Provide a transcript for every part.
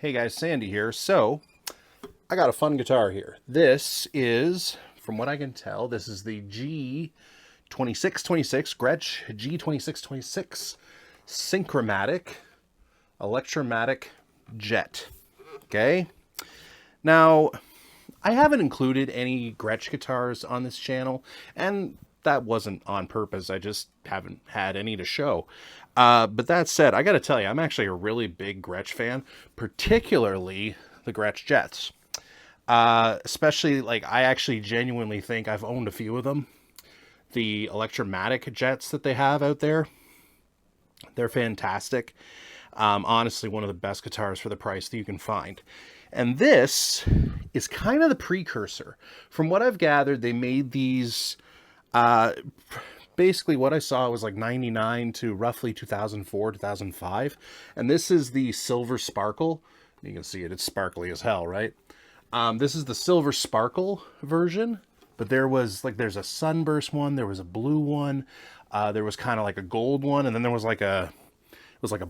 Hey guys, Sandy here. So, I got a fun guitar here. This is, from what I can tell, this is the G2626 Gretsch G2626 Synchromatic Electromatic Jet. Okay? Now, I haven't included any Gretsch guitars on this channel, and that wasn't on purpose. I just haven't had any to show. But that said, I got to tell you, I'm actually a really big Gretsch fan, particularly the Gretsch Jets. Especially, like, I actually genuinely think I've owned a few of them. The Electromatic Jets that they have out there, they're fantastic. Honestly, one of the best guitars for the price that you can find. And this is kind of the precursor. From what I've gathered, they made these, basically what I saw was like 99 to roughly 2004, 2005. And this is the Silver Sparkle. You can see it, it's sparkly as hell, right? This is the Silver Sparkle version. But there's a sunburst one, there was a blue one, there was kind of like a gold one, and then there was like a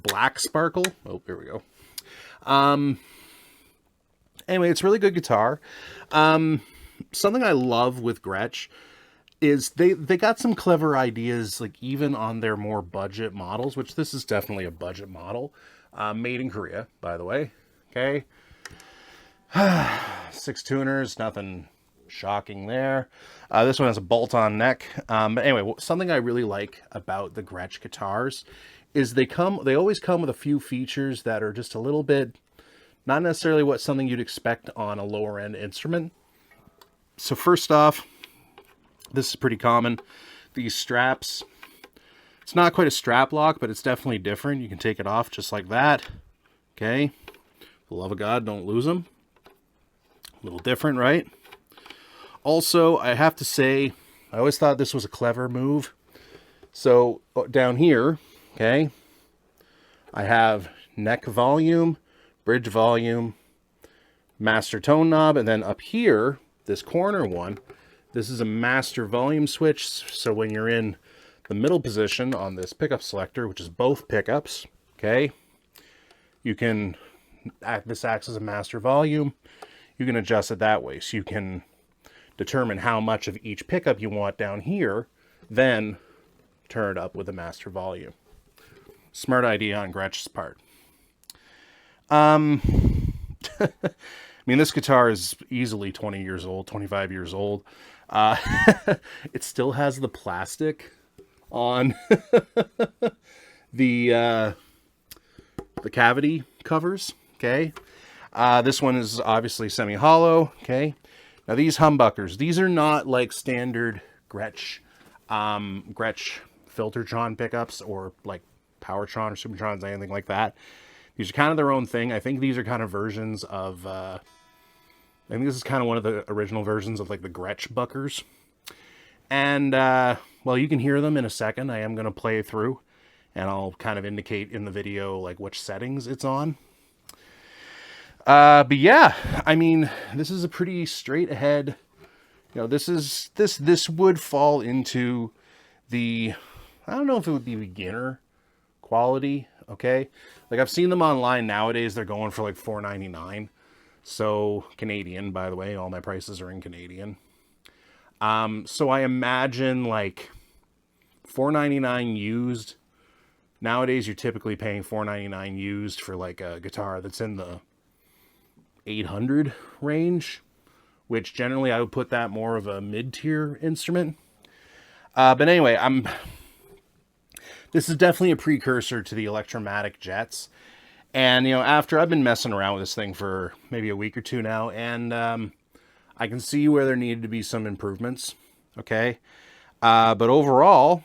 black sparkle. Oh, here we go. Anyway, it's a really good guitar. Something I love with Gretsch is they got some clever ideas, like even on their more budget models, which this is definitely a budget model, made in Korea, by the way. Okay. 6 tuners, nothing shocking there. This one has a bolt-on neck. But anyway, something I really like about the Gretsch guitars is they always come with a few features that are just a little bit, not necessarily something you'd expect on a lower end instrument. So first off, this is pretty common. These straps, it's not quite a strap lock, but it's definitely different. You can take it off just like that. Okay. For the love of God, don't lose them. A little different, right? Also, I have to say, I always thought this was a clever move. So down here, okay, I have neck volume, bridge volume, master tone knob, and then up here, this corner one, this is a master volume switch. So when you're in the middle position on this pickup selector, which is both pickups, okay, you can, this acts as a master volume. You can adjust it that way. So you can determine how much of each pickup you want down here, then turn it up with a master volume. Smart idea on Gretsch's part. I mean, this guitar is easily 20 years old, 25 years old. It still has the plastic on the cavity covers, okay? This one is obviously semi-hollow, okay? Now these humbuckers, these are not like standard Gretsch Filtertron pickups or like Powertron or Supertrons, anything like that. These are kind of their own thing. I think these are kind of versions of, I think this is kind of one of the original versions of like the Gretsch buckers. And, well, you can hear them in a second. I am going to play through and I'll kind of indicate in the video like which settings it's on. But yeah, I mean, this is a pretty straight ahead, you know, this would fall into the, I don't know if it would be beginner quality. Okay. Like I've seen them online nowadays. They're going for like $4.99. So Canadian, by the way, all my prices are in Canadian. So I imagine like $4.99 used. Nowadays, you're typically paying $4.99 used for like a guitar that's in the 800 range, which generally I would put that more of a mid-tier instrument. But anyway, this is definitely a precursor to the Electromatic Jets. And, you know, after I've been messing around with this thing for maybe a week or two now, and I can see where there needed to be some improvements. Okay. But overall,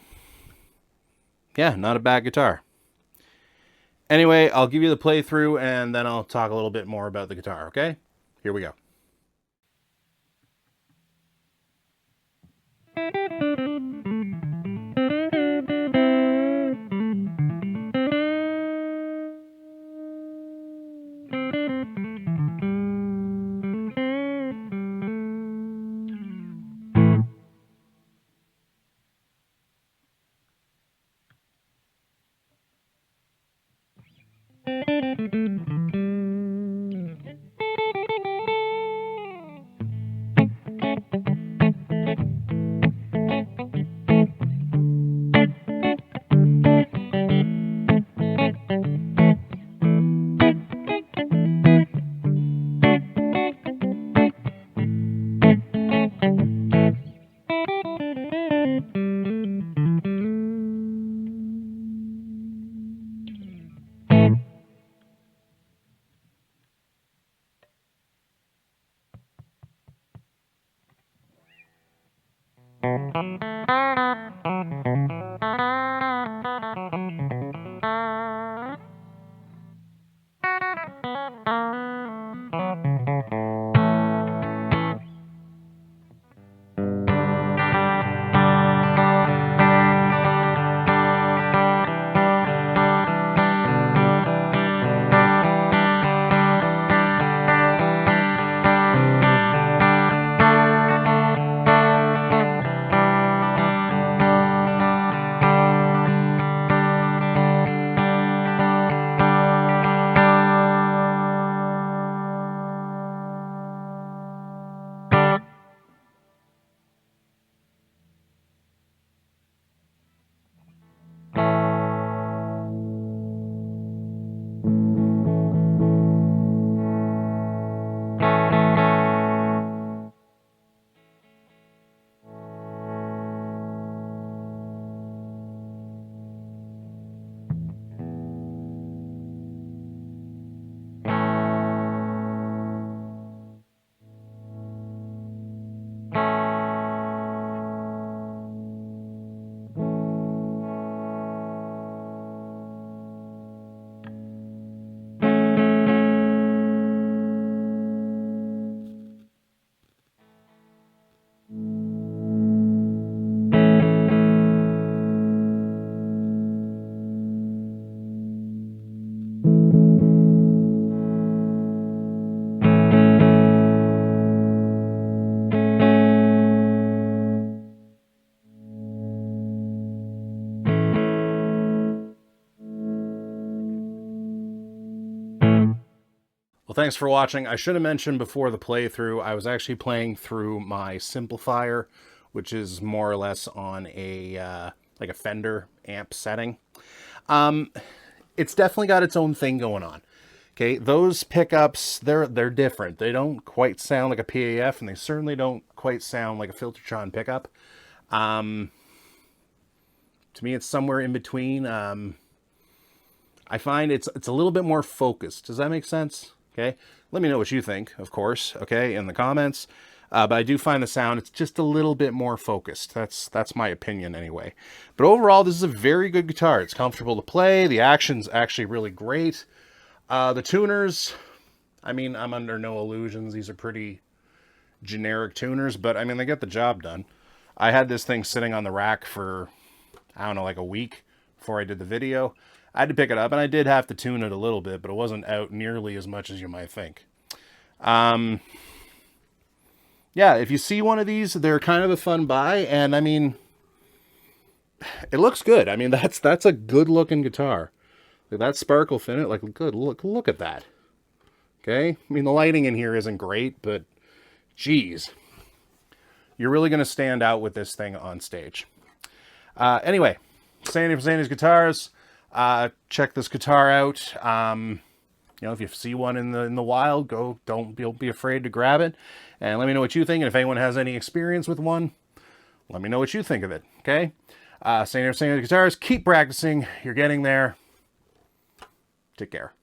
yeah, not a bad guitar. Anyway, I'll give you the playthrough and then I'll talk a little bit more about the guitar, okay? Here we go. Well, thanks for watching. I should have mentioned before the playthrough, I was actually playing through my simplifier, which is more or less on a like a Fender amp setting. It's definitely got its own thing going on. Okay, those pickups, they're different. They don't quite sound like a PAF, and they certainly don't quite sound like a Filtertron pickup. To me, it's somewhere in between. I find it's a little bit more focused. Does that make sense? Okay, let me know what you think, of course, okay, in the comments. But I do find the sound, it's just a little bit more focused. That's my opinion anyway. But overall, this is a very good guitar. It's comfortable to play. The action's actually really great. The tuners, I mean, I'm under no illusions. These are pretty generic tuners, but I mean, they get the job done. I had this thing sitting on the rack for, I don't know, like a week before I did the video. I had to pick it up, and I did have to tune it a little bit, but it wasn't out nearly as much as you might think. Yeah, if you see one of these, they're kind of a fun buy, and I mean, it looks good. I mean, that's a good-looking guitar. Like that sparkle finish, like good. Look at that. Okay, I mean, the lighting in here isn't great, but geez, you're really going to stand out with this thing on stage. Anyway, Sandy from Sandy's Guitars. Check this guitar out. You know, if you see one in the wild, don't be afraid to grab it, and let me know what you think. And if anyone has any experience with one, let me know what you think of it. Okay, Sandy from Sandy's Guitars. Keep practicing. You're getting there. Take care.